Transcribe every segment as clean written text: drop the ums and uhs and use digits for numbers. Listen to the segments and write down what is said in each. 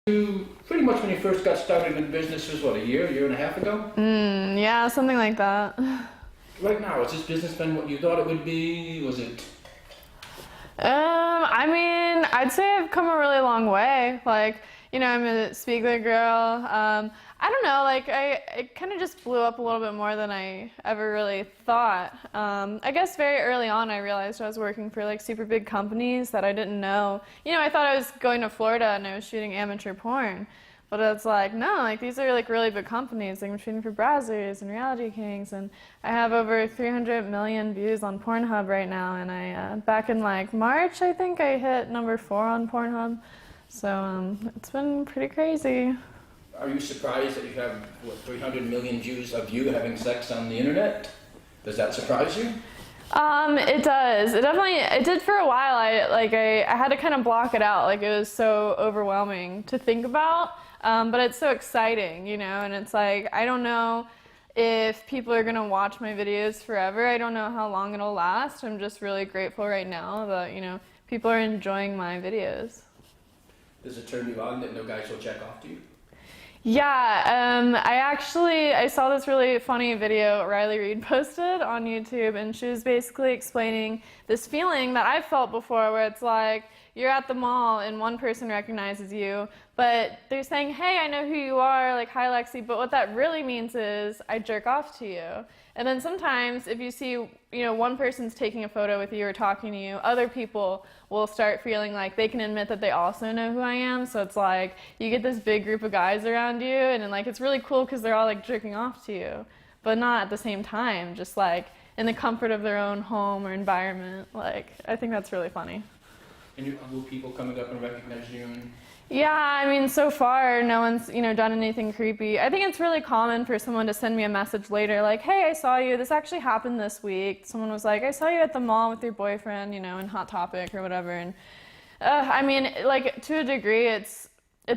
You pretty much when you first got started in business was what, a year and a half ago? Yeah, something like that. Right now, has this business been what you thought it would be? Was it? I mean, I'd say I've come a really long way. Like, I'm a Spiegler girl. I don't know, like, it kind of just blew up a little bit more than I ever really thought. I guess very early on I realized I was working for like super big companies that I didn't know. I thought I was going to Florida and I was shooting amateur porn. But it's like, no, like these are like really big companies. Like I'm shooting for Brazzers and Reality Kings, and I have over 300 million views on Pornhub right now. And I, back in like March, I think I hit number 4 on Pornhub. So it's been pretty crazy. Are you surprised that you have, 300 million views of you having sex on the internet? Does that surprise you? It does. It did for a while. I had to kind of block it out. Like it was so overwhelming to think about. But it's so exciting, and it's like, I don't know if people are gonna watch my videos forever. I don't know how long it'll last. I'm just really grateful right now that, people are enjoying my videos. Does it turn you on that no guys will check off to you? Yeah, I saw this really funny video Riley Reid posted on YouTube, and she was basically explaining this feeling that I've felt before where it's like, you're at the mall and one person recognizes you, but they're saying, hey, I know who you are, like, hi Lexi, but what that really means is I jerk off to you. And then sometimes if you see, one person's taking a photo with you or talking to you, other people will start feeling like they can admit that they also know who I am. So it's like, you get this big group of guys around you, and then like, it's really cool because they're all like jerking off to you, but not at the same time, just like in the comfort of their own home or environment. Like, I think that's really funny. And will people coming up and recognize you? Yeah, I mean, so far, no one's, done anything creepy. I think it's really common for someone to send me a message later, like, hey, I saw you. This actually happened this week. Someone was like, I saw you at the mall with your boyfriend, in Hot Topic or whatever. And I mean, like, to a degree, it's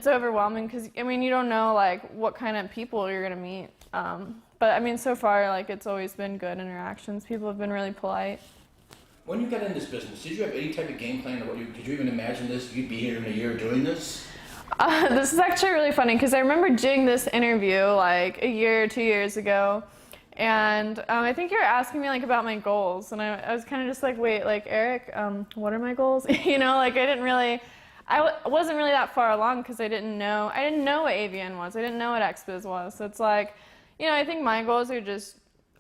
overwhelming because, I mean, you don't know, like, what kind of people you're going to meet. But, I mean, so far, like, it's always been good interactions. People have been really polite. When you got in this business, did you have any type of game plan, or did you even imagine this? You'd be here in a year doing this? This is actually really funny because I remember doing this interview like a year or 2 years ago, and I think you were asking me like about my goals, and I was kind of just like, wait, like Eric, what are my goals? Like I wasn't really that far along because I didn't know what AVN was, I didn't know what XBiz was, so it's like, I think my goals are just,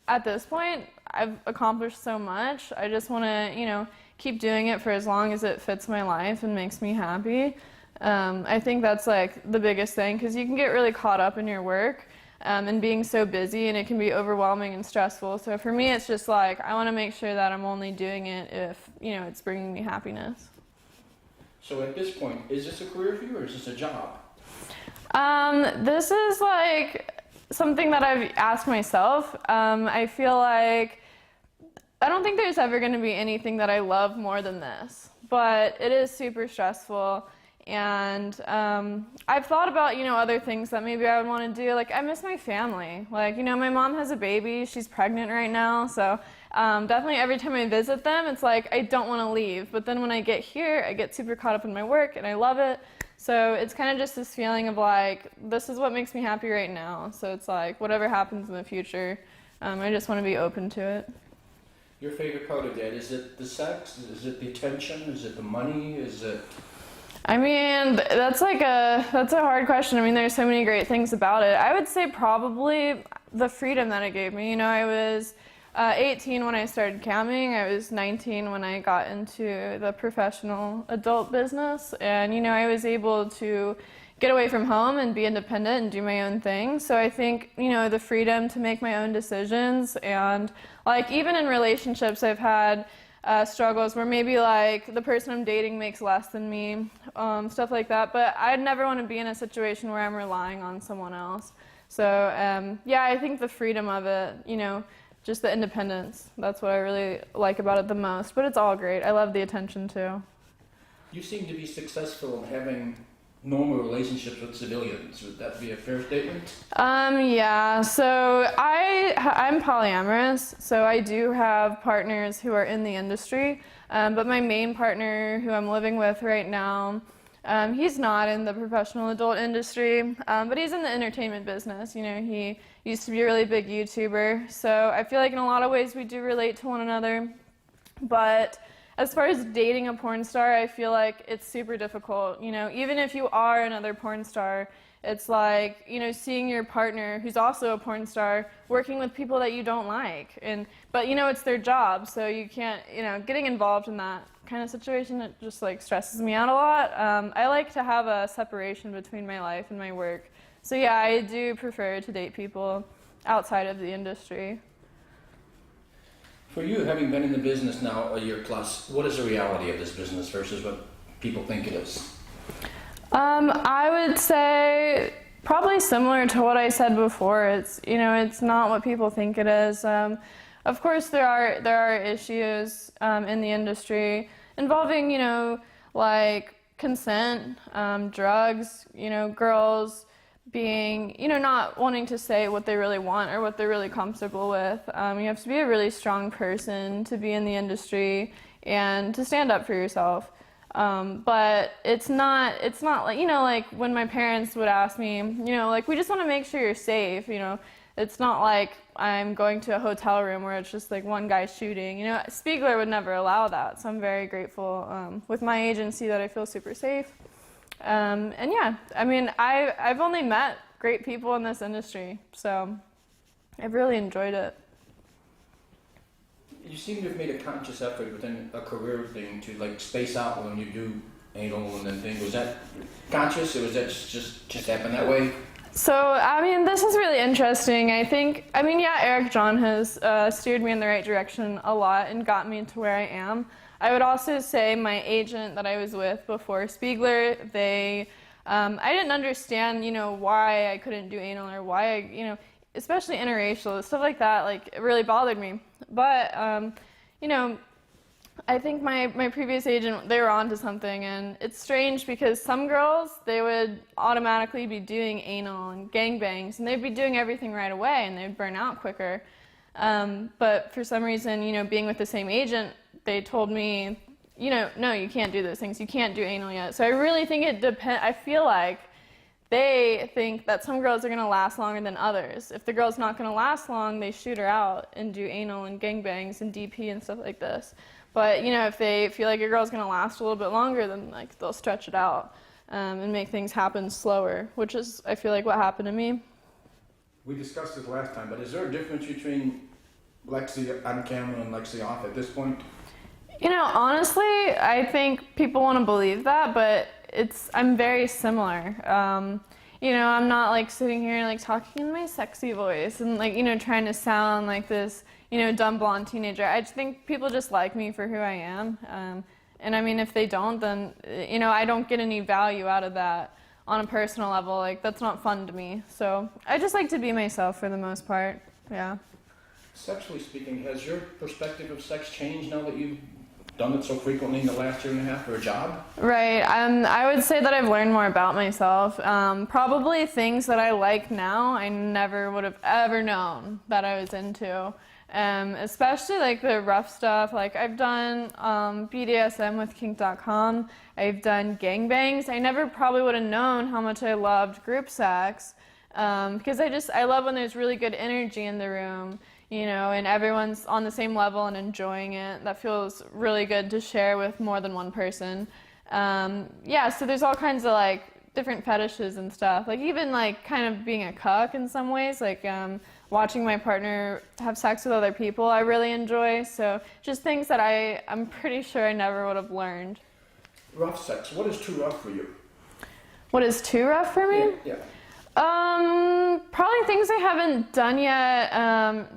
at this point, I've accomplished so much. I just want to, keep doing it for as long as it fits my life and makes me happy. I think that's like the biggest thing because you can get really caught up in your work and being so busy, and it can be overwhelming and stressful. So for me, it's just like I want to make sure that I'm only doing it if, it's bringing me happiness. So at this point, is this a career for you or is this a job? This is like something that I've asked myself. I feel like I don't think there's ever going to be anything that I love more than this, but it is super stressful, and I've thought about, other things that maybe I would want to do. Like, I miss my family. Like, my mom has a baby. She's pregnant right now, so definitely every time I visit them, it's like I don't want to leave, but then when I get here, I get super caught up in my work, and I love it. So it's kind of just this feeling of like, this is what makes me happy right now. So it's like, whatever happens in the future, I just want to be open to it. Your favorite part of that, is it the sex? Is it the attention? Is it the money? Is it? I mean, that's a hard question. I mean, there's so many great things about it. I would say probably the freedom that it gave me. I was 18 when I started camming. I was 19 when I got into the professional adult business, and I was able to get away from home and be independent and do my own thing. So I think the freedom to make my own decisions, and like even in relationships I've had struggles where maybe like the person I'm dating makes less than me, stuff like that, but I'd never want to be in a situation where I'm relying on someone else. So yeah, I think the freedom of it, just the independence. That's what I really like about it the most. But it's all great. I love the attention too. You seem to be successful in having normal relationships with civilians. Would that be a fair statement? Yeah. So I'm polyamorous. So I do have partners who are in the industry. But my main partner, who I'm living with right now, He's not in the professional adult industry, but he's in the entertainment business. You know, he used to be a really big YouTuber, so I feel like in a lot of ways we do relate to one another. But as far as dating a porn star, I feel like it's super difficult. You know, even if you are another porn star, it's like, you know, seeing your partner, who's also a porn star, working with people that you don't like. But, you know, it's their job, so you can't, you know, getting involved in that kind of situation, it just, like, stresses me out a lot. I like to have a separation between my life and my work. So, yeah, I do prefer to date people outside of the industry. For you, having been in the business now a year plus, what is the reality of this business versus what people think it is? I would say probably similar to what I said before. It's, you know, it's not what people think it is. Of course, there are issues in the industry involving, you know, like consent, drugs, you know, girls being, you know, not wanting to say what they really want or what they're really comfortable with. You have to be a really strong person to be in the industry and to stand up for yourself. But it's not like, you know, like when my parents would ask me, you know, like, we just want to make sure you're safe, you know. It's not like I'm going to a hotel room where it's just like one guy shooting. You know, Spiegler would never allow that, so I'm very grateful with my agency that I feel super safe. And yeah, I mean, I've only met great people in this industry, so I've really enjoyed it. You seem to have made a conscious effort within a career thing to like space out when you do anal and then thing. Was that conscious, or was that just happen that way? So, I mean, this is really interesting. I mean, yeah, Eric John has steered me in the right direction a lot and got me to where I am. I would also say my agent that I was with before Spiegler, I didn't understand, you know, why I couldn't do anal or why you know, especially interracial, stuff like that, like, it really bothered me. But, you know, I think my previous agent, they were onto something, and it's strange because some girls, they would automatically be doing anal and gangbangs, and they'd be doing everything right away, and they'd burn out quicker. But for some reason, you know, being with the same agent, they told me, you know, no, you can't do those things, you can't do anal yet. So I really think it depends. I feel like they think that some girls are going to last longer than others. If the girl's not going to last long, they shoot her out and do anal and gangbangs and DP and stuff like this. But, you know, if they feel like a girl's going to last a little bit longer, then, like, they'll stretch it out and make things happen slower, which is, I feel like, what happened to me. We discussed this last time, but is there a difference between Lexi on camera and Lexi off at this point? You know, honestly, I think people want to believe that, but I'm very similar. You know, I'm not like sitting here like talking in my sexy voice and like, you know, trying to sound like this, you know, dumb blonde teenager. I just think people just like me for who I am. And I mean, if they don't, then, you know, I don't get any value out of that on a personal level. Like, that's not fun to me. So I just like to be myself for the most part. Yeah. Sexually speaking, has your perspective of sex changed now that you've done it so frequently in the last year and a half for a job? Right. I would say that I've learned more about myself. Probably things that I like now I never would have ever known that I was into. Especially like the rough stuff. Like, I've done BDSM with kink.com. I've done gangbangs. I never probably would have known how much I loved group sex because I love when there's really good energy in the room. You know, and everyone's on the same level and enjoying it. That feels really good to share with more than one person. Yeah, so there's all kinds of like different fetishes and stuff. Like, even like kind of being a cuck in some ways, like watching my partner have sex with other people I really enjoy. So just things that I'm pretty sure I never would have learned. Rough sex, what is too rough for you? What is too rough for me? Yeah. Probably things I haven't done yet,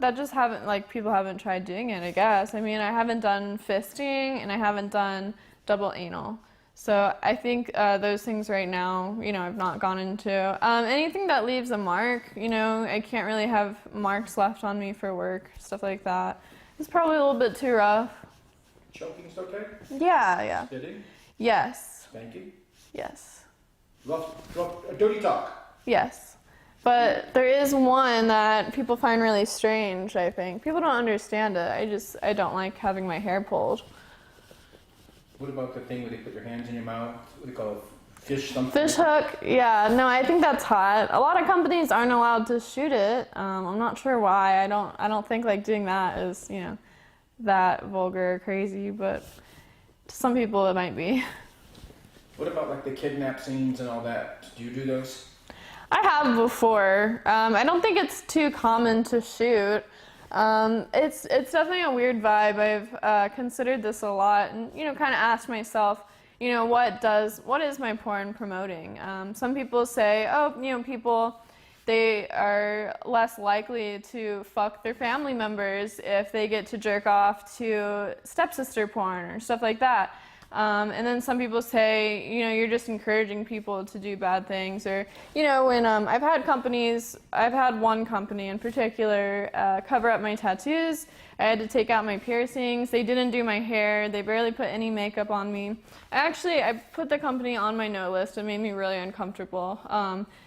that just haven't, like, people haven't tried doing it, I guess. I mean, I haven't done fisting, and I haven't done double anal. So I think, those things right now, you know, I've not gone into. Anything that leaves a mark, you know, I can't really have marks left on me for work, stuff like that. It's probably a little bit too rough. Choking's okay? Yeah. Spitting? Yes. Spanking? Yes. Rough, dirty talk? Yes. But there is one that people find really strange, I think. People don't understand it. I don't like having my hair pulled. What about the thing where they put their hands in your mouth? What do they call it? fish something? Fish hook, yeah, no, I think that's hot. A lot of companies aren't allowed to shoot it. I'm not sure why. I don't think like doing that is, you know, that vulgar or crazy, but to some people it might be. What about like the kidnap scenes and all that? Do you do those? I have before. I don't think it's too common to shoot. It's definitely a weird vibe. I've considered this a lot, and you know, kind of asked myself, you know, what is my porn promoting? Some people say, oh, you know, people, they are less likely to fuck their family members if they get to jerk off to stepsister porn or stuff like that. And then some people say, you know, you're just encouraging people to do bad things. Or, you know, when I've had one company in particular cover up my tattoos. I had to take out my piercings. They didn't do my hair. They barely put any makeup on me. I put the company on my no list. It made me really uncomfortable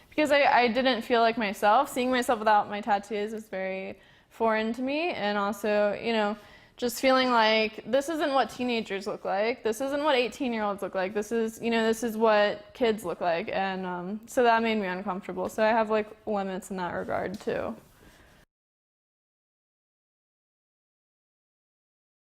because I didn't feel like myself. Seeing myself without my tattoos is very foreign to me. And also, you know, just feeling like this isn't what teenagers look like. This isn't what 18-year-olds look like. This is, you know, this is what kids look like. And so that made me uncomfortable. So I have like limits in that regard too.